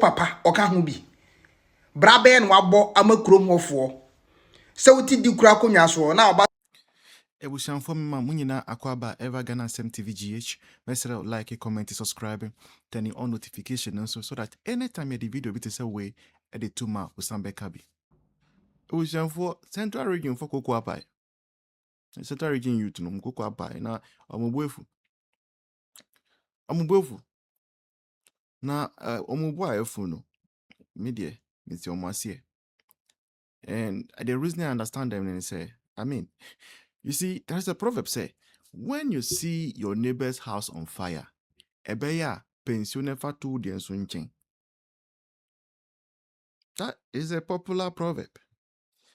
papa oka ho bi brabe no wabo amakrom hofo se wuti di kura konwa so na oba Ebusianfo mma munyina akwaba Ever Ghana Sem TV GH. Mesra like, comment, subscribe, turn on notification also so that anytime you the video bit is away edit to ma usambe kabi. Ebusianfo Central Region for Koko Apai. Central Region Youth no Koko Apai na omubuefu. Omubuefu. Na omubua efu no. Media it's your masie. And the reason I understand them and say, you see, there's a proverb say, when you see your neighbor's house on fire, ebeya pensione fatu di ensunchen. That is a popular proverb.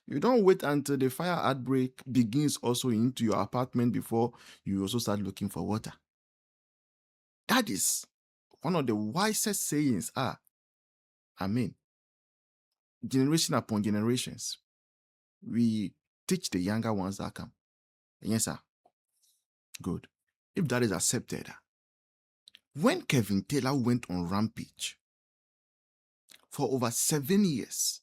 You don't wait until the fire outbreak begins also into your apartment before you also start looking for water. That is one of the wisest sayings generation upon generations. We teach the younger ones that come. Yes, sir. Good. If that is accepted, when Kevin Taylor went on rampage for over 7 years,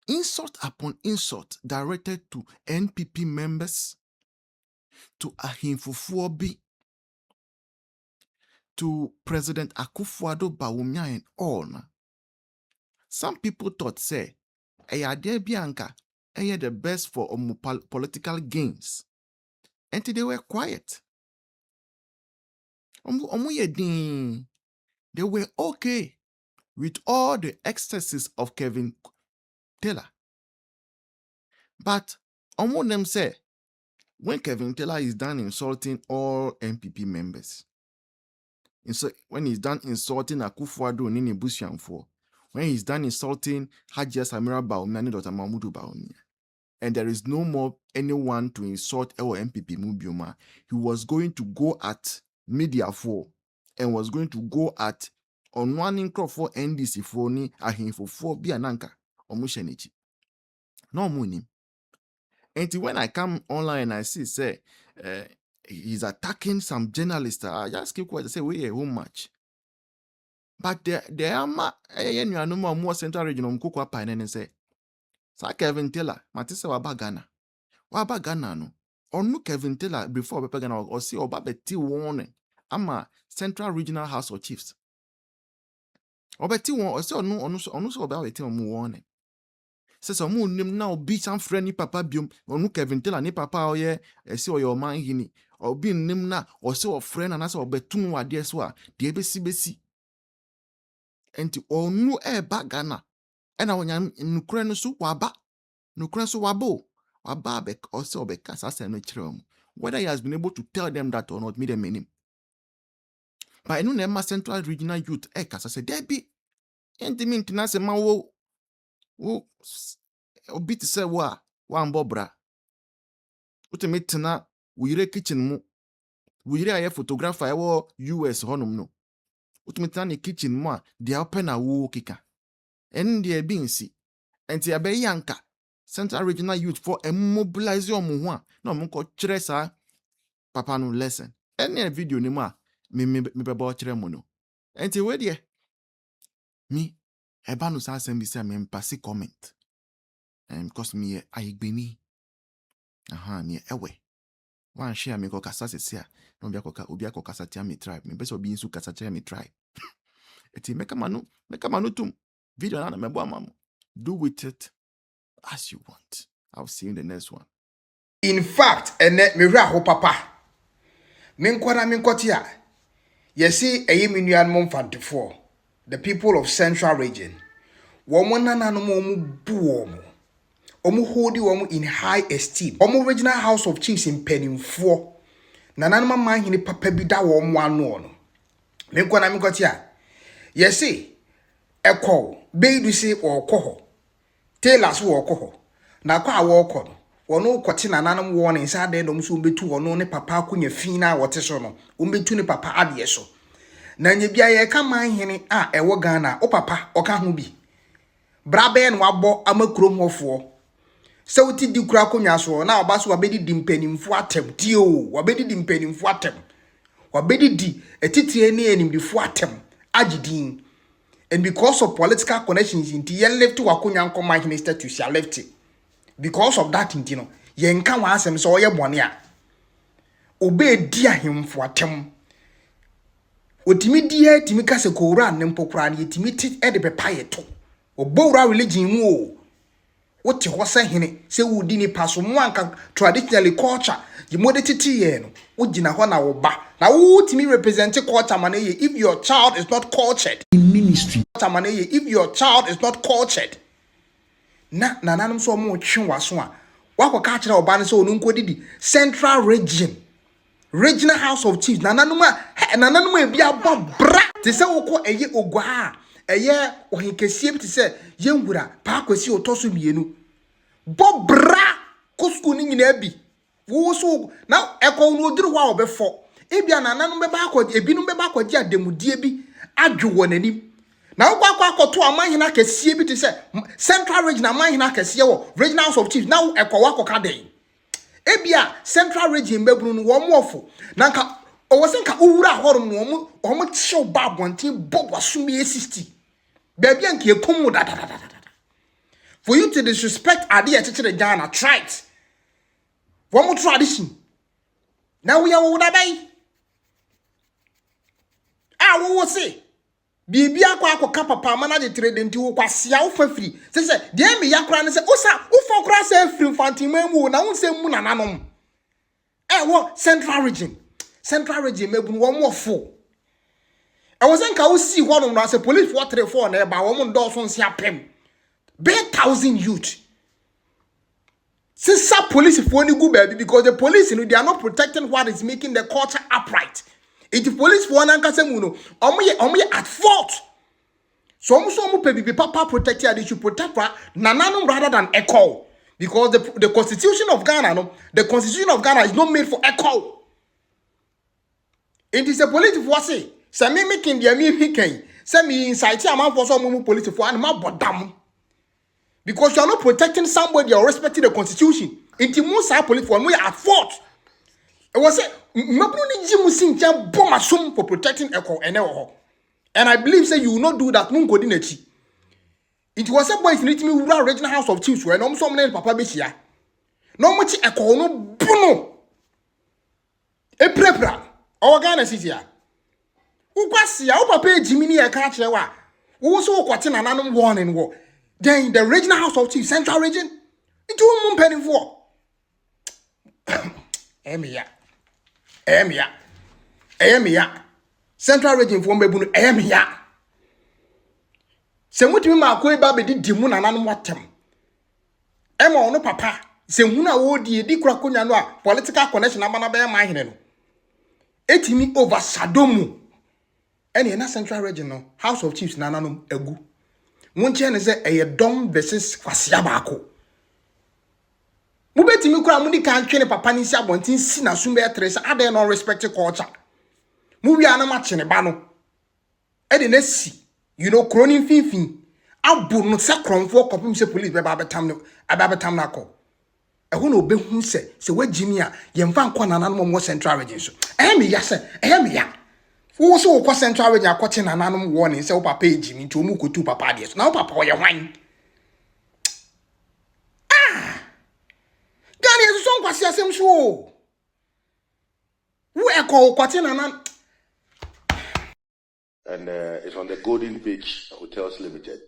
insult upon insult directed to NPP members, to Ahimfufuobi, to President Akufo-Addo Bawumia and all. Some people thought, say, Eyade Bianca, the best for political gains. And they were quiet. They were okay with all the excesses of Kevin Taylor. But them say, when Kevin Taylor is done insulting all NPP members, when he's done insulting Akufo-Addo Nini Busianfo, when he's done insulting Hajia Samira Bawumia and Dr. Mahmoud Bawumia, and there is no more anyone to insult our MPP Mubioma, he was going to go at media for and was going to go at on one crop for NDC for ni ahimfo for biananka omushenichi. No money. And when I come online and I see say he's attacking some journalists, I just keep quiet and say we how much. But there are more Central Region Mkoko apa and say Sa Kevin Taylor, Matisse waba Ghana. Waba Ghana no. Onu Kevin Taylor before Pepe Ghana or see oba beti warning. Ama Central Regional House of Chiefs. Obeti won or see onu so oba beti omu warning. Says omu nim na obi some friend ni papa biom. Onu Kevin Taylor ni papa oye see oyo man hini. Obi nim na or see o friend and asa obetum wade so a de besi. Enti onu ba Ghana. Ena wonyam nukure no so waba. Nukure so wabo. Wababek also bekas as a whether he has been able to tell them that or not, me them name. But I know Nema Central Regional Youth Ekas I said, Debbie, and the maintenance a man wo bit say wa one bobra. Ultimate na we re kitchen mo. We re a photographer I US honum no. Ultimate na kitchen mo they open a wo kika. And they being see. And they be yanka. Central Regional Youth for a mobilization mo no mo ko kire sa papa no lesson. Any video ni ma me beba kire mo no. Enti we de me eba no sa asem bi say me pass comment. Because me ayigbeni. Me ewe. Wan share me ko kasa sese a no bia ko kasa tia me tribe. Me best obi nsu kasa tia me tribe. Eti meka manu tum. Video na me bo amamo. Do with it as you want. I'll see you in the next one. in fact ene me hwa ho papa menkwana menkotia yesi me nuan mo mfantefo the people of Central Region womo nanano mo bu omo hodi womo in high esteem omo Regional House of Chiefs in penimfo nanano man hini papa bi da womo ano no menkwana menkotia yesi ekọ beidu se okoho tailors wo okoho na kwa wo okono wono kwoti nananum warning sa de dom so betu wono ne papa akonya fina wote so no umbetu ne papa ade so na nya bia ye ka man hene a ewo Ghana o papa oka ho bi brabe no wabo amakrom hofo se wuti di kura konwa so na oba so wabedi di mpanimfo atem tio wabedi di mpanimfo atem wabedi di etitie ne animdifo atem agidin And because of political connections, in the left to Wakunya Command Minister to shall left it. Because of that, you know, yen can was him so ye monia. Obey dear him for a term. Otimi dear Timika se ko ran nempokran yetimi ede bepaye to. Obora religion wo. What you was saying, say would dini paso mwanka traditionally culture. You modetiti ye no. Ujina hona oba. Now who to me represent culture maneye if your child is not cultured in ministry. Culture maneye if your child is not cultured. Na nananum so mo twen waso a. Wako ka kire oba ne so onu nkodidi central region. Regional House of Chiefs. Nananum e bia bra. Te se woko eye ogwa a. Eye ohinkesie bi te se yenwura pa akwasi otoso mienu. Bobra kosku ni nyina bi. Wo so na ekọ no oduru hwa obefo. Ebia nananum be ba akọ ebinum be ba akọ gia demudie bi adwo wonani. Na wo akoto amanhina kesie bi te se Central Region amanhina kesie wo Regional House of Chiefs. Na ekọ wakoka den. Ebia Central Region bebru no wo mofo. Na nka owosenka owura horom no omo chew ba bonten bob wasumi 60. Baby anke ekomu da. For you to disrespect ade a chechire Ghana, try it. One more tradition. Now we are what I what was say? Bibi akwa papa manage trade nti wo kwasia wo fa free. Say dey me yakra ne say osa wo fa kra say free fantima mu na wo say mu na nanom. Wo Central Region. Central Region mebu wo mo fo. I wasn't ka wo see one no say police 434 na e ba wo mo ndo so nsia pem. Be 1,000 youth. Since police for any good baby because the police, you know, they are not protecting what is making the culture upright. If the police for an ankasemuno, omoye at fault. So almost baby papa protected, they should protect nananum rather than echo. Because the constitution of Ghana, no, the constitution of Ghana is not made for echo. It is a police for say, say me making the me can say me inside a man for some police for animal bodam. Because you are not protecting somebody or respecting the constitution. Inti Musa police for we at fault. It was say mabuni jimusin jam bomasum for protecting echo and I believe say you will not do that. Mungo dinechi. It was a boy need me rural Regional House of Chiefs where no so many papa be here. No much echo no bono. E prepra. Our Ghana is here. Ukwasi ya papa Jimini e ka kire wa. Wo so kwate nananum warning wo. Then the Regional House of Chiefs, Central Region, it's one penny for. Emia. Central Region for Mebunu, Emia. Semuti ma kwe babe di dimu na nanu watem. Ema ono papa. Semuna wodi di kura konya no a political connection amana be ma hene no. Etimi overshadow mu. Ene na Central Region no House of Chiefs na nanu egu. Munche ne say eye dom versus kwasia baako. Mubetimi kura mudi kan twene papa ni si abontin si na sumbe etre say ade no respect culture. Mu wi ana ma chene ba no. E de na si, you know, kronin finfin. Abu no se kronfo kopim se police be ba betam no, ababetam na ko. E hu no behu se wagimi a yemfa nkwa nananom mo Central Region so. Me ya se, me ya. Wo so wo Central Region akote nananom warning se wo papa ejimi nti omu kotu papa de so. Na wo papa wo ye hwan. Gani eso so nkwasi asem so. Wo eko kote nanan. And it's on the Golden Beach Hotels Limited.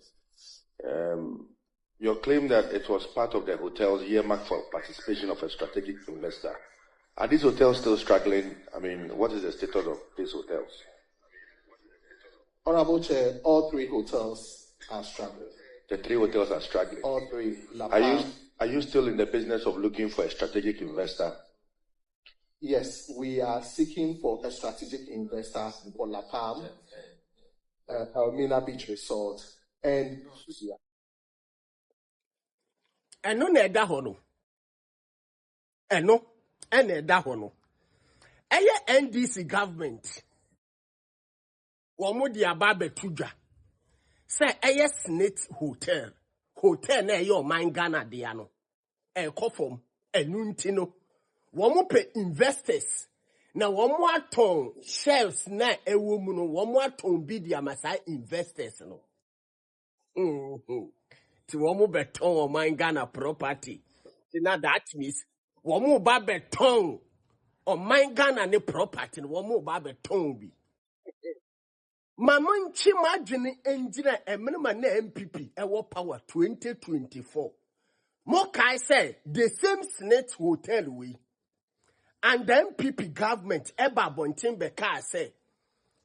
Your claim that it was part of the hotel's earmark for participation of a strategic investor. Are these hotels still struggling? I mean, what is the status of these hotels? Honorable Chair, all three hotels are struggling. The three hotels are struggling. All three. Are you still in the business of looking for a strategic investor? Yes, we are seeking for a strategic investor for La Palm, Elmina Beach Resort, and Eno na eda ho no. Eno ena eda ho no. Eye NDC government. Wo mo di aba betudwa. Say eye Snake Hotel. Hotel na eye o man Ghana de ano. E kofom enu nti no. Wo mo pe investors. Na wo mo aton shares na ewo mu no wo mo aton bi di amasa investors no. Ti wɔn bɛtɔn ɔman Ghana property. Now that means wɔn ba bɛtɔn ɔman Ghana ne property no wɔn ba bɛtɔn bi. Mama nchi madwene engyina emenema na MPP ɛwɔ power 2024. Mo kai say the same Senate hotel we and the MPP government eba bonten beka say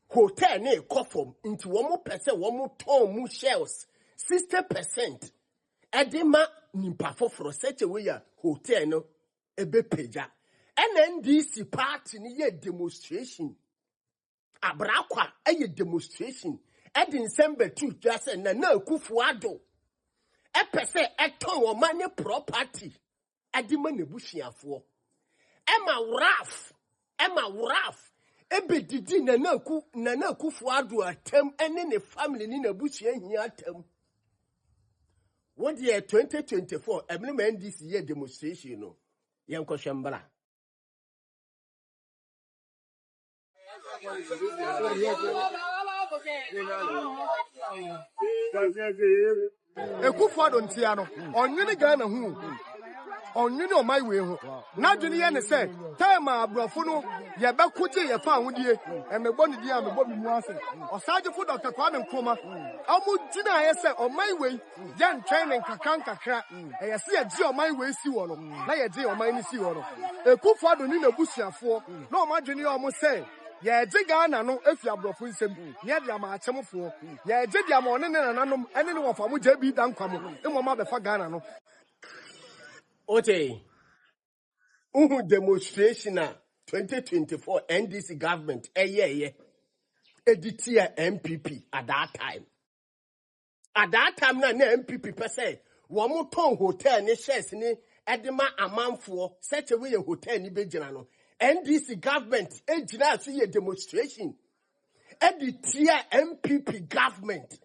hotel ne ekofom into wɔn pese wɔn ton mu shells 60%. Edema nimpa foforo such a way hotel no ebe peja. NNDC party ni ye demonstration. Abrakwa eye demonstration. Edin sembe tu just na kufuado. Epese eton wo mane property. Edima nebusuafo. Emma Raf. Ebe didi na kufuado atem ene ne family ni nebusua hia atem. What year 2024, every this year demonstration, no. Yanko Shambara. Ekufuado ntiano, onyini Ghana hu. Onyini o my way hu. Na dwene ye ne se, time abrofo no ye bekuti ye fa ahudie, e mebɔ ne dia mebɔ me mu ase. Osaje fu Dr. Kwame Nkrumah. Amu gina ye se o my way, ye ntwɛn nkakra. E ye se ye gi o my way si wo no. Na ye gi o my ni si wo no. Ekufuado ni na busuafo, na o ma dwene ye o mo se ye gi Ghana no efi abrofo nsem. Ne dia ma achemfo. Ye gi dia ma one ne nananom, ene ne wo fa mo JB dan kwamo. E mo ma be fa Ghana no. Ote. Demonstration 2024 NDC government editia MPP at that time. At that time na MPP per se wɔn ton hotel ne shares ne edema amanfo such a way a hotel ni begyina no. NDC government egyina so ye demonstration. Editia MPP government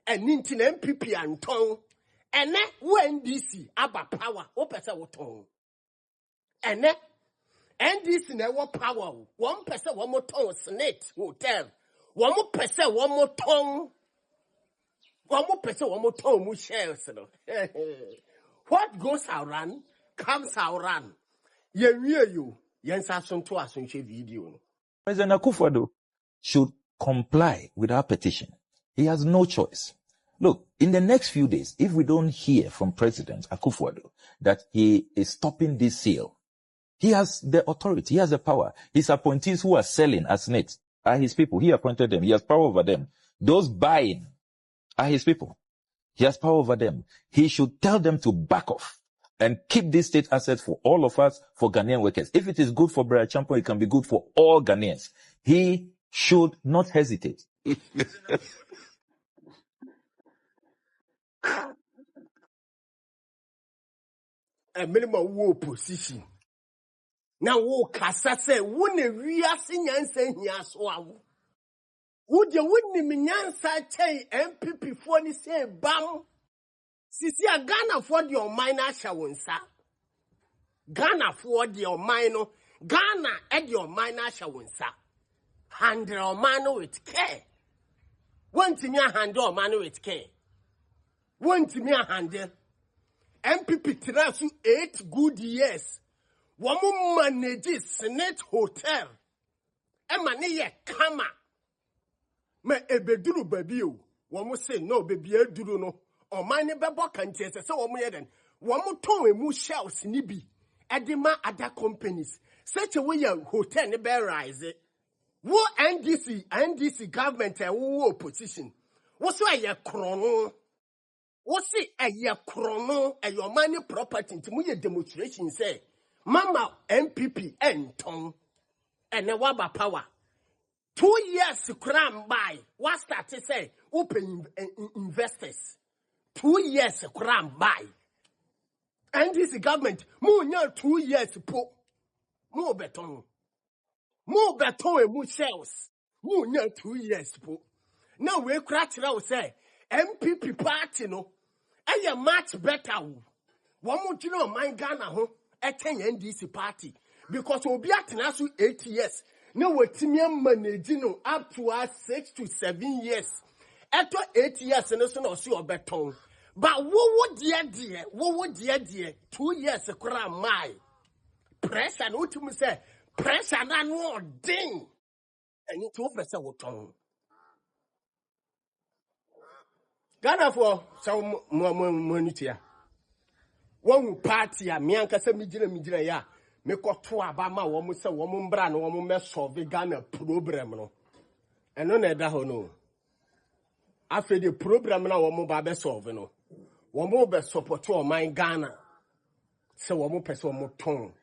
and nintin MPP anton ene wo NDC aba power wo pese wo ton. Ene NDC na wo power one person one more ton Senate hotel one more person one more ton mu shares no. What goes around comes around. You yensa sonto asonhwe video no. President Akufo-Addo should comply with our petition. He has no choice. Look, in the next few days, if we don't hear from President Akufo-Addo that he is stopping this sale, he has the authority, he has the power. His appointees who are selling as net are his people. He appointed them. He has power over them. Those buying are his people. He has power over them. He should tell them to back off and keep this state asset for all of us, for Ghanaian workers. If it is good for Brian Champo, it can be good for all Ghanaians. He should not hesitate. A minimum war position. Now, wo kasa say, wo ne wiase nyansa hia so awo. Wo de wonni me nyansa chei MPP fo ni say bam. Sisi a Ghana for the ɔman na ahya wonsa. Ghana for the ɔman no, Ghana e the ɔman na ahya wonsa. Handle ɔman no with care. Wantimi a handle ɔman no with care. Wantimi a handle. MPP tirasu 8 good years. Woman manage Senate hotel. Emma ne kama. Me ebeduru baby o. Woman say no baby eduru no. O man ne bebo kantie se woman ye den. Woman ton emu shells ni bi. Edema other companies. Such a way hotel ne be rise. Wo NDC government wo opposition. Wo so aye krono. Wo si aye krono your money property ntimu ye demonstration say Mama MPP enton and waba power 2 years cram by what start to say open investors 2 years cram by and this government more 2 years po more beton and more shells more 2 years po now we crack now say MPP party no and much better one more you know my Ghana ho NDC party because we'll be at now 8 years. Now we're managing up to us 6 to 7 years. Eto 8 years no so na osi obeton. But wo dear 2 years kura mai. Pressure no to me say pressure na no ding. And you to pressure wo ton. Ghana for so mo nitia. One party a me ankasa me gina ya. Me koto aba ma wo mo se wo mo mbra no wo mo me solve Ghana problem no. Eno na eda ho no. After the problem na wo mo ba be solve no. Wo mo be support o man Ghana. Se wo mo pese wo mo ton.